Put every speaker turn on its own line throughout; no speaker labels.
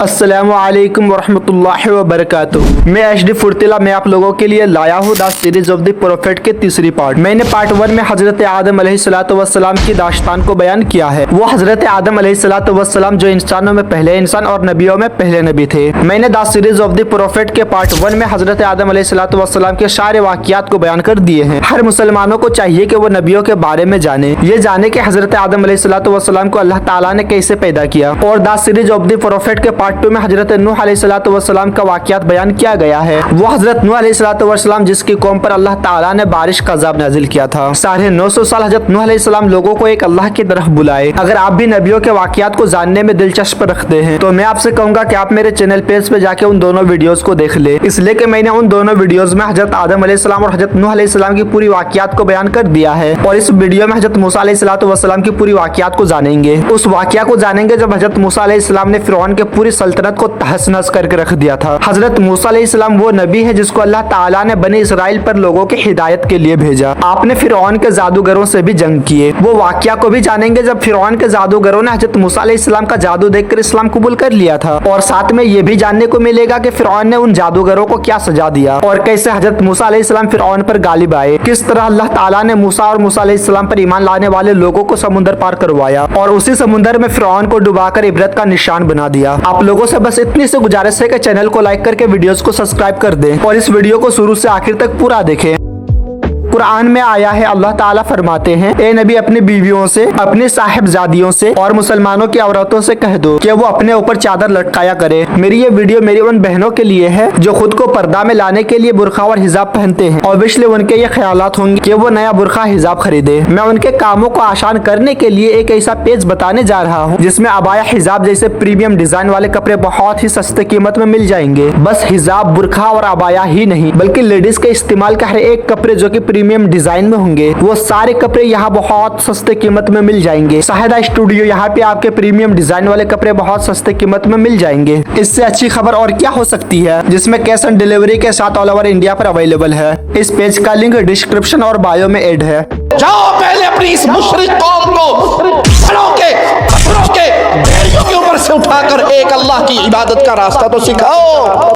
अस्सलामुअलैकुम वरहमतुल्लाहि वबरकातुहू। मैं एचडी फुर्तिला में आप लोगों के लिए लाया हूँ the series of the prophet के तीसरी पार्ट। मैंने पार्ट 1 में हजरत आदम अलैहिस्सलाम की दास्तान को बयान किया है। वो हजरत आदम अलैहिस्सलाम जो इंसानों में पहले इंसान और नबियों में पहले नबी थे। मैंने the series of the prophet के पार्ट 1 में हजरत आदम अलैहिस्सलाम के सारे वाक़ियात को बयान कर दिए हैं। हर मुसलमानों को चाहिए कि वो नबियों के बारे में जाने, ये जाने कि हजरत आदम अलैहिस्सलाम को अल्लाह ताला ने कैसे पैदा किया। और the series of the prophet के पार्ट 2 में हजरत नूह अलैहिस्सलाम का वाक़ियात बयान किया गया है। वो हजरत नूह अलैहिस्सलाम जिसकी कौम पर अल्लाह ताला ने बारिश का अज़ाब नाजिल किया था। 950 साल हजरत नूह अलैहिस्सलाम लोगों को एक अल्लाह की तरफ बुलाए। अगर आप भी नबियों के वाक़ियात को जानने में दिलचस्प रखते हैं तो मैं आपसे कहूंगा कि आप मेरे चैनल पेज पे जाके उन दोनों वीडियोस को देख ले, इसलिए कि मैंने उन दोनों वीडियोस में हजरत आदम अलैहिस्सलाम और हजरत नूह अलैहिस्सलाम की पूरी वाक़ियात को बयान कर दिया है। और इस वीडियो में हजरत मूसा अलैहिस्सलाम की पूरी वाक़ियात को जानेंगे। उस वाक़िया को जानेंगे जब हजरत मूसा अलैहिस्सलाम ने फिरौन के पूरी सल्तनत को तहस नहस करके रख दिया था। हजरत मूसा अलैहिस्सलाम वो नबी है जिसको अल्लाह ताला ने बनी इसराइल पर लोगों की हिदायत के लिए भेजा। आपने फिरौन के जादूगरों से भी जंग किए। वो वाक़िया को भी जानेंगे जब फिरौन के जादूगरों ने हजरत मूसा अलैहिस्सलाम का जादू देखकर इस्लाम कबूल कर लिया था। और साथ में ये भी जानने को मिलेगा कि फिरौन ने उन जादूगरों को क्या सजा दिया और कैसे हजरत मूसा अलैहिस्सलाम फिरौन पर गालिब आए। किस तरह अल्लाह ताला ने मूसा और मूसा अलैहिस्सलाम पर ईमान लाने वाले लोगों को समुद्र पार करवाया और उसी समुद्र में फिरौन को डुबाकर इबरत का निशान बना दिया। आप लोगों से बस इतनी सी गुजारिश है कि चैनल को लाइक करके वीडियोस को सब्सक्राइब कर दें और इस वीडियो को शुरू से आखिर तक पूरा देखें। कुरान में आया है, अल्लाह ताला फरमाते हैं, ए नबी अपनी बीवियों से, अपनी साहिबजादियों से और मुसलमानों की औरतों से कह दो कि वो अपने ऊपर चादर लटकाया करे। मेरी ये वीडियो मेरी उन बहनों के लिए है जो खुद को पर्दा में लाने के लिए बुरखा और हिजाब पहनते हैं और इसलिए उनके ये ख्यालात होंगे कि वो नया बुरखा हिजाब खरीदे। मैं उनके कामों को आसान करने के लिए एक ऐसा पेज बताने जा रहा हूँ जिसमें अबाया हिजाब जैसे प्रीमियम डिजाइन वाले कपड़े बहुत ही सस्ते कीमत में मिल जाएंगे। बस हिजाब, बुरखा और अबाया ही नहीं बल्कि लेडीज के इस्तेमाल का हर एक कपड़े जो की प्रीमियम डिजाइन में होंगे, वो सारे कपड़े यहाँ बहुत सस्ते कीमत में मिल जाएंगे। शाहिदा स्टूडियो, यहाँ पे आपके प्रीमियम डिजाइन वाले कपड़े बहुत सस्ते कीमत में मिल जाएंगे। इससे अच्छी खबर और क्या हो सकती है, जिसमें कैश ऑन डिलीवरी के साथ ऑल ओवर इंडिया पर अवेलेबल है। इस पेज का लिंक डिस्क्रिप्शन और बायो में ऐड है।
जाओ पहले अपनी इस मुशरिक कौम को पत्थरों के भेड़ियों के ऊपर से उठाकर एक अल्लाह की इबादत का रास्ता तो सिखाओ।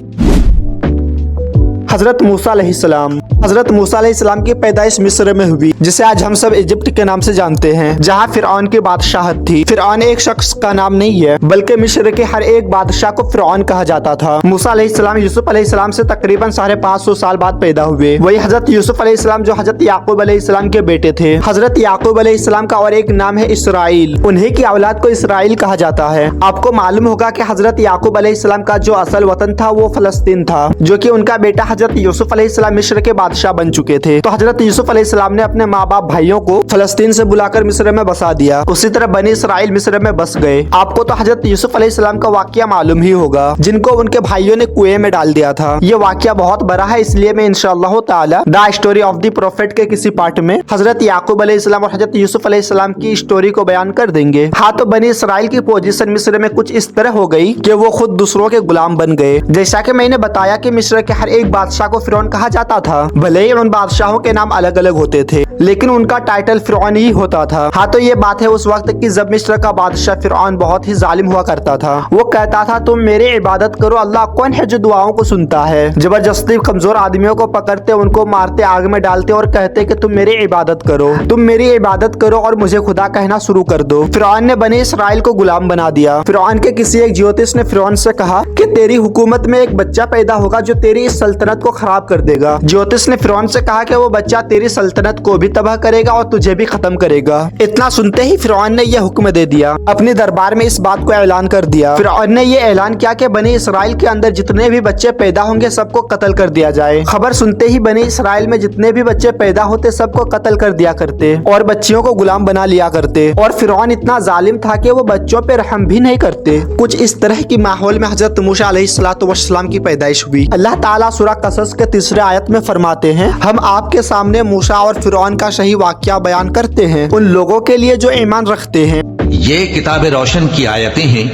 हजरत मूसा अलैहिस्सलाम की पैदाइश मिस्र में हुई, जिसे आज हम सब इजिप्ट के नाम से जानते हैं, जहाँ फिरौन की बादशाहत थी। फिरौन एक शख्स का नाम नहीं है बल्कि मिस्र के हर एक बादशाह को फिरौन कहा जाता था। मूसा अलैहिस्सलाम यूसुफ अलैहिस्सलाम से तकरीबन 550 साल बाद पैदा हुए। वही हजरत यूसुफ अलैहिस्सलाम जो हजरत याकूब अलैहिस्सलाम के बेटे थे। हजरत याकूब अलैहिस्सलाम का और एक नाम है इसराइल, उन्हीं की औलाद को इसराइल कहा जाता है। आपको मालूम होगा कि हजरत याकूब अलैहिस्सलाम का जो असल वतन था वो फलस्तीन था, जो कि उनका बेटा हजरत यूसुफ अलैहिस्सलाम मिस्र के बादशाह बन चुके थे। तो हजरत यूसुफ अलैहिस्सलाम ने अपने माँ बाप भाइयों को फलस्तीन से बुलाकर मिस्र में बसा दिया। उसी तरह बनी इसराइल मिस्र में बस गए। आपको तो हजरत यूसुफ अलैहिस्सलाम का वाकया मालूम ही होगा, जिनको उनके भाइयों ने कुएं में डाल दिया था। ये वाकया बहुत बड़ा है, इसलिए मैं इंशाअल्लाह ताला the story of the prophet के किसी पार्ट में हजरत याकूब अलैहिस्सलाम और हजरत यूसुफ अलैहिस्सलाम की स्टोरी को बयान कर देंगे। हाँ, तो बनी इसराइल की पोजीशन मिस्र में कुछ इस तरह हो गई कि वो खुद दूसरों के गुलाम बन गए। जैसा कि मैंने बताया कि मिस्र के हर एक बादशाह को फिरौन कहा जाता था। भले ही उन बादशाहों के नाम अलग अलग होते थे लेकिन उनका टाइटल फिरौन ही होता था। हाँ, तो ये बात है उस वक्त की जब मिस्र का बादशाह फिरौन बहुत ही जालिम हुआ करता था। वो कहता था, तुम मेरी इबादत करो, अल्लाह कौन है जो दुआओं को सुनता है। जबरदस्ती कमजोर आदमियों को पकड़ते, उनको मारते, आग में डालते और कहते कि तुम मेरी इबादत करो, तुम मेरी इबादत करो और मुझे खुदा कहना शुरू कर दो। फिरौन ने बनी इसराइल को गुलाम बना दिया। फिरौन के किसी एक ज्योतिष ने फिरौन से कहा कि तेरी हुकूमत में एक बच्चा पैदा होगा जो तेरी इस सल्तनत को खराब कर देगा। ज्योतिष ने फिरौन से कहा कि वो बच्चा तेरी सल्तनत को भी तबाह करेगा और तुझे भी खत्म करेगा। इतना सुनते ही फिरौन ने यह हुक्म दे दिया, अपने दरबार में इस बात को ऐलान कर दिया। फिरौन ने यह ऐलान किया कि बनी इसराइल के अंदर जितने भी बच्चे पैदा होंगे सबको कत्ल कर दिया जाए। खबर सुनते ही बनी इसराइल में जितने भी बच्चे पैदा होते सबको कत्ल कर दिया करते और बच्चियों को गुलाम बना लिया करते। और फिरौन इतना जालिम था कि वो बच्चों पे रहम भी नहीं करते। कुछ इस तरह की माहौल में हजरत मूसा अलैहिस्सलाम की पैदाइश हुई। अल्लाह ताला सूरह कसस के 3 आयत में फरमाते हैं, हम आपके सामने मूसा और फिरौन का सही वाकया बयान करते हैं उन लोगों के लिए जो ईमान रखते हैं।
ये किताब रोशन की आयतें हैं,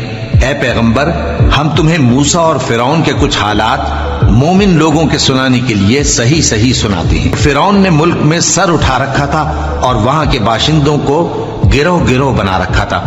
ऐ पैगंबर, हम तुम्हें मूसा और फिरौन के कुछ हालात मोमिन लोगों के सुनाने के लिए सही सही सुनाते हैं। फिरौन ने मुल्क में सर उठा रखा था और वहां के बाशिंदों को गिरोह गिरोह बना रखा था।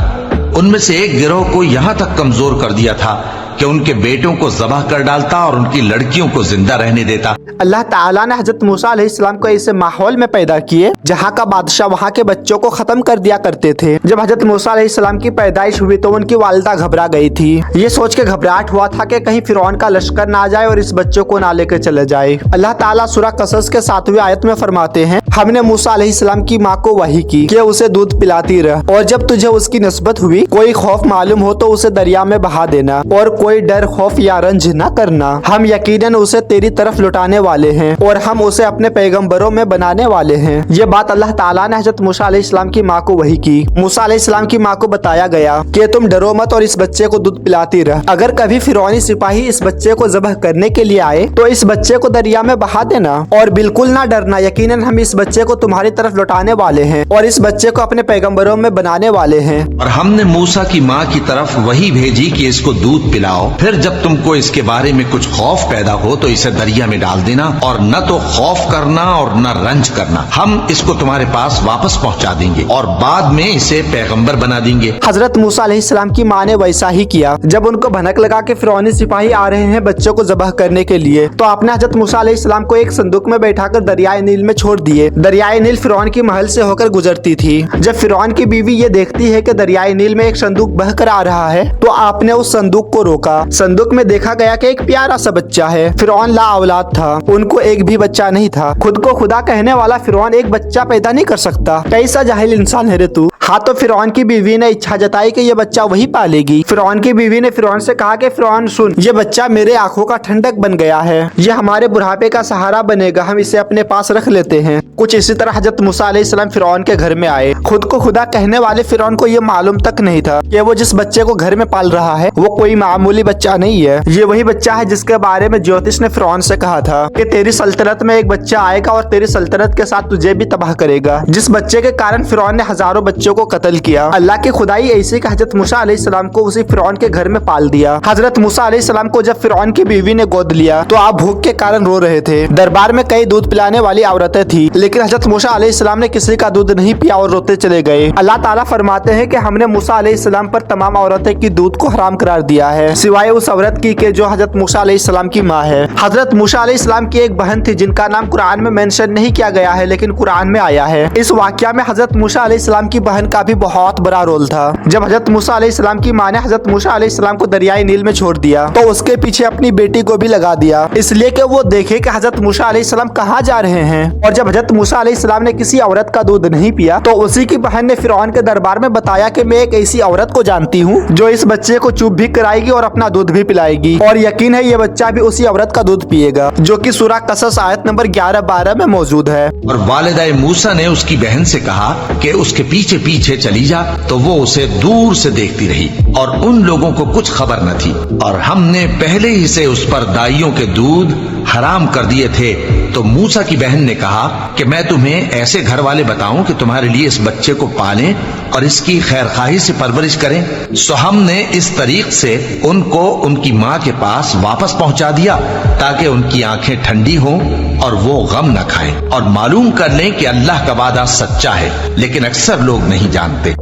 उनमें से एक गिरोह को यहां तक कमजोर कर दिया था कि उनके बेटों को ज़बह कर डालता और उनकी लड़कियों को जिंदा रहने देता।
अल्लाह ताला ने हजरत मूसा अलैहिस्सलाम को ऐसे माहौल में पैदा किए जहाँ का बादशाह वहाँ के बच्चों को खत्म कर दिया करते थे। जब हजरत मूसा अलैहिस्सलाम की पैदाइश हुई तो उनकी वालिदा घबरा गई थी। ये सोच के घबराहट हुआ था कि कहीं फिरौन का लश्कर ना आ जाए और इस बच्चों को ना लेकर चले जाए। अल्लाह ताला सूरह कसस के 7वीं आयत में फरमाते हैं, हमने मूसा अलैहिस्सलाम की माँ को वही की कि उसे दूध पिलाती रह, और जब तुझे उसकी निस्बत हुई कोई खौफ मालूम हो तो उसे दरिया में बहा देना, और कोई डर खौफ या रंज न करना। हम यकीनन उसे तेरी तरफ लौटाने वाले हैं और हम उसे अपने पैगंबरों में बनाने वाले हैं। ये बात अल्लाह ताला ने हजरत मूसा अलैहिस्सलाम की माँ को वही की। मूसा अलैहिस्सलाम की माँ को बताया गया कि तुम डरो मत और इस बच्चे को दूध पिलाती रह। अगर कभी फिरौनी सिपाही इस बच्चे को ज़बह करने के लिए आए तो इस बच्चे को दरिया में बहा देना, और बिल्कुल ना डरना, यकीनन हम इस बच्चे को तुम्हारी तरफ लौटाने वाले हैं और इस बच्चे को अपने पैगंबरों में बनाने वाले हैं।
और हमने मूसा की माँ की तरफ वही भेजी कि इसको दूध पिलाओ, फिर जब तुमको इसके बारे में कुछ खौफ पैदा हो तो इसे दरिया में डाल देना, और न तो खौफ करना और न रंज करना। हम इसको तुम्हारे पास वापस पहुँचा देंगे और बाद में इसे पैगंबर बना देंगे।
हजरत मूसा अलैहिस्सलाम की माँ ने वैसा ही किया। जब उनको भनक लगा कि फिरौनी सिपाही आ रहे हैं बच्चों को ज़बह करने के लिए, तो आपने हजरत मूसा अलैहिस्सलाम को एक संदूक में बैठाकर दरियाए नील में छोड़ दिए। दरियाए नील फिरौन की महल से होकर गुजरती थी। जब फिरौन की बीवी ये देखती है कि दरियाए नील में एक संदूक बहकर आ रहा है तो आपने उस संदूक को रोका। संदूक में देखा गया कि एक प्यारा सा बच्चा है। फिरौन ला औलाद था, उनको एक भी बच्चा नहीं था। खुद को खुदा कहने वाला फिरौन एक बच्चा पैदा नहीं कर सकता। कैसा जाहिल इंसान है रे तू। हाँ, तो फिरौन की बीवी ने इच्छा जताई कि ये बच्चा वही पालेगी। फिरौन की बीवी ने फिरौन से कहा कि फिरौन सुन, ये बच्चा मेरे आंखों का ठंडक बन गया है, ये हमारे बुढ़ापे का सहारा बनेगा, हम इसे अपने पास रख लेते हैं। कुछ इसी तरह हजरत मूसा अलैहिस्सलाम फिरौन के घर में आए। खुद को खुदा कहने वाले फिरौन को ये मालूम तक नहीं था कि वो जिस बच्चे को घर में पाल रहा है वो कोई मामूली बच्चा नहीं है। ये वही बच्चा है जिसके बारे में ज्योतिष ने फिरौन से कहा था कि तेरी सल्तनत में एक बच्चा आएगा और तेरी सल्तनत के साथ तुझे भी तबाह करेगा। जिस बच्चे के कारण फिरौन ने हजारों बच्चों को कत्ल किया। अल्लाह की खुदाई ऐसी कि हजरत मूसा अलैहिस्सलाम को उसी फिरौन के घर में पाल दिया। हजरत मूसा अलैहिस्सलाम को जब फिरौन की बीवी ने गोद लिया तो आप भूख के कारण रो रहे थे। दरबार में कई दूध पिलाने वाली औरतें थी, लेकिन हजरत मूसा अलैहिस्सलाम ने किसी का दूध नहीं पिया और रोते चले गए। अल्लाह ताला फरमाते हैं कि हमने मूसा अलैहिस्सलाम पर तमाम औरतें की दूध को हराम करार दिया है सिवाय उस औरत की के जो हजरत मूसा अलैहिस्सलाम की माँ है। हजरत मूसा अलैहिस्सलाम की एक बहन थी जिनका नाम कुरान में मेंशन नहीं किया गया है, लेकिन कुरान में आया है। इस वाकया में हजरत मूसा अलैहिस्सलाम की बहन का भी बहुत बड़ा रोल था। जब हजरत मूसा अलैहिस्सलाम की माँ ने हजरत मूसा अलैहिस्सलाम को दरियाई नील में छोड़ दिया तो उसके पीछे अपनी बेटी को भी लगा दिया, इसलिए कि वो देखे कि हजरत मूसा अलैहिस्सलाम कहाँ जा रहे हैं। और जब हजरत मूसा अलैहिस्सलाम ने किसी औरत का दूध नहीं पिया तो उसी की बहन ने फिरौन के दरबार में बताया कि मैं एक ऐसी औरत को जानती हूँ जो इस बच्चे को चुप भी कराएगी और अपना दूध भी पिलाएगी, और यकीन है ये बच्चा भी उसी औरत का दूध पिएगा, जो कि सूरह कसस आयत नंबर 11-12 में मौजूद है।
और वालिदा मूसा ने उसकी बहन से कहा कि उसके पीछे पीछे चली जा, तो वो उसे दूर से देखती रही और उन लोगों को कुछ खबर न थी। और हमने पहले ही से उस पर दाइयों के दूध हराम कर दिए थे। तो मूसा की बहन ने कहा कि मैं तुम्हें ऐसे घर वाले बताऊं कि तुम्हारे लिए इस बच्चे को पालें और इसकी खैरखाही से परवरिश करें। सो हमने इस तरीक से उनको उनकी माँ के पास वापस पहुंचा दिया ताकि उनकी आंखें ठंडी हों और वो गम न खाएं और मालूम कर लें कि अल्लाह का वादा सच्चा है, लेकिन अक्सर लोग नहीं जानते।